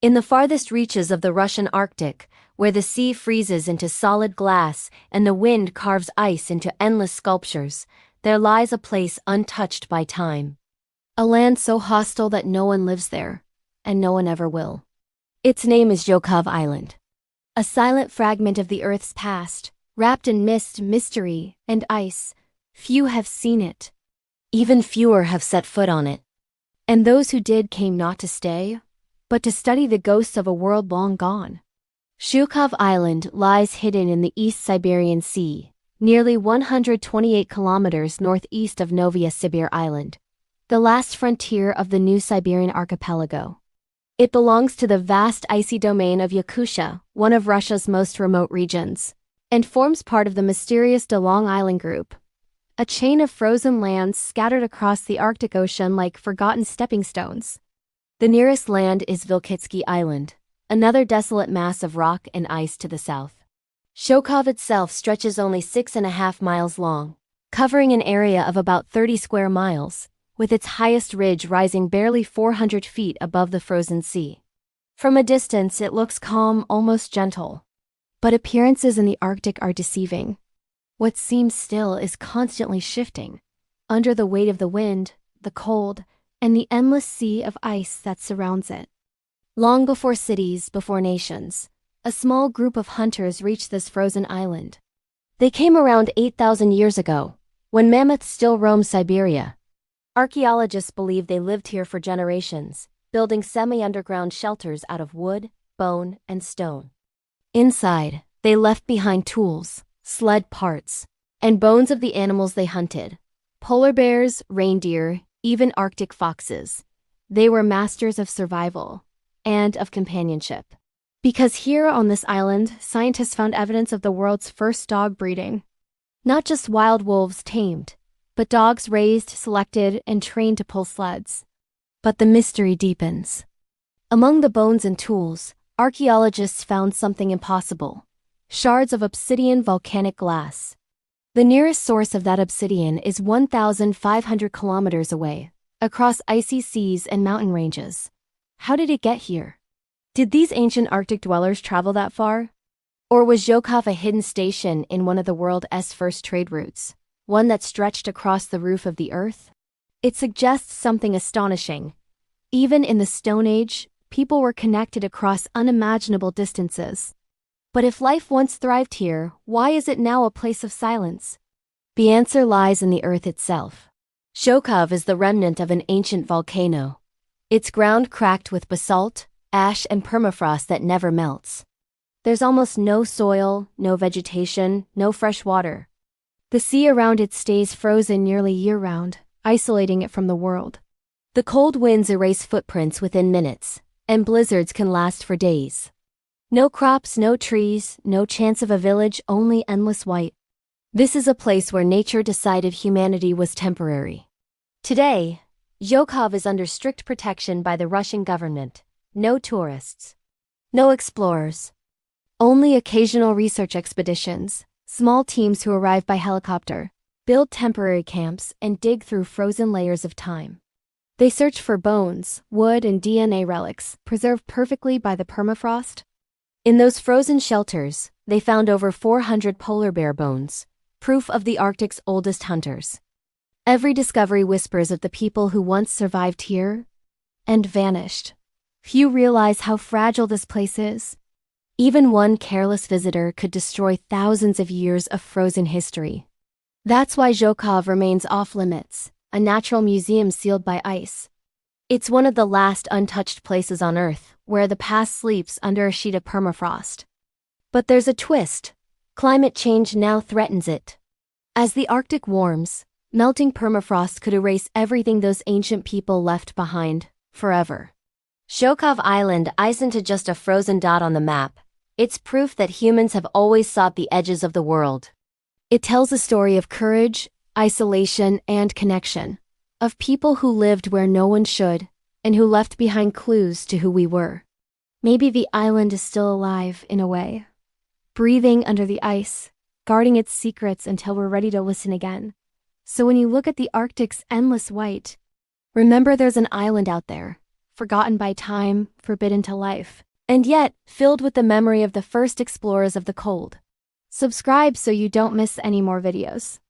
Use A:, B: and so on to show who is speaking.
A: In the farthest reaches of the Russian Arctic, where the sea freezes into solid glass and the wind carves ice into endless sculptures, there lies a place untouched by time. A land so hostile that no one lives there, and no one ever will. Its name is Zhokhov Island. A silent fragment of the Earth's past, wrapped in mist, mystery, and ice. Few have seen it. Even fewer have set foot on it. And those who did came not to stay, but to study the ghosts of a world long gone. Zhokhov Island lies hidden in the East Siberian Sea, nearly 128 kilometers northeast of Novaya Sibir Island, the last frontier of the new Siberian archipelago. It belongs to the vast icy domain of Yakutia, one of Russia's most remote regions, and forms part of the mysterious Long Island Group, a chain of frozen lands scattered across the Arctic Ocean like forgotten stepping stones. The nearest land is Vilkitsky Island, another desolate mass of rock and ice to the south. Zhokhov itself stretches only 6.5 miles long, covering an area of about 30 square miles, with its highest ridge rising barely 400 feet above the frozen sea. From a distance it looks calm, almost gentle. But appearances in the Arctic are deceiving. What seems still is constantly shifting, under the weight of the wind, the cold, and the endless sea of ice that surrounds it. Long before cities, before nations, a small group of hunters reached this frozen island. They came around 8,000 years ago, when mammoths still roamed Siberia. Archaeologists believe they lived here for generations, building semi-underground shelters out of wood, bone, and stone. Inside, they left behind tools, sled parts, and bones of the animals they hunted: polar bears, reindeer, even Arctic foxes. They were masters of survival and of companionship. Because here on this island, scientists found evidence of the world's first dog breeding. Not just wild wolves tamed, but dogs raised, selected, and trained to pull sleds. But the mystery deepens. Among the bones and tools, archaeologists found something impossible: shards of obsidian volcanic glass. The nearest source of that obsidian is 1,500 kilometers away, across icy seas and mountain ranges. How did it get here? Did these ancient Arctic dwellers travel that far? Or was Zhokhov a hidden station in one of the world's first trade routes, one that stretched across the roof of the Earth? It suggests something astonishing. Even in the Stone Age, people were connected across unimaginable distances. But if life once thrived here, why is it now a place of silence? The answer lies in the Earth itself. Zhokhov is the remnant of an ancient volcano, its ground cracked with basalt, ash, and permafrost that never melts. There's almost no soil, no vegetation, no fresh water. The sea around it stays frozen nearly year-round, isolating it from the world. The cold winds erase footprints within minutes, and blizzards can last for days. No crops, no trees, no chance of a village, only endless white. This is a place where nature decided humanity was temporary. Today, Zhokhov is under strict protection by the Russian government. No tourists. No explorers. Only occasional research expeditions, small teams who arrive by helicopter, build temporary camps, and dig through frozen layers of time. They search for bones, wood, and DNA relics, preserved perfectly by the permafrost. In those frozen shelters, they found over 400 polar bear bones, proof of the Arctic's oldest hunters. Every discovery whispers of the people who once survived here and vanished. Few realize how fragile this place is. Even one careless visitor could destroy thousands of years of frozen history. That's why Zhokhov remains off-limits, a natural museum sealed by ice. It's one of the last untouched places on Earth, where the past sleeps under a sheet of permafrost. But there's a twist. Climate change now threatens it. As the Arctic warms, melting permafrost could erase everything those ancient people left behind, forever. Zhokhov Island isn't just a frozen dot on the map. It's proof that humans have always sought the edges of the world. It tells a story of courage, isolation, and connection, of people who lived where no one should, and who left behind clues to who we were. Maybe the island is still alive, in a way, breathing under the ice, guarding its secrets until we're ready to listen again. So when you look at the Arctic's endless white, remember there's an island out there,
B: forgotten by time, forbidden to life.
A: And yet, filled with the memory of the first explorers of the cold.
B: Subscribe so you don't miss any more videos.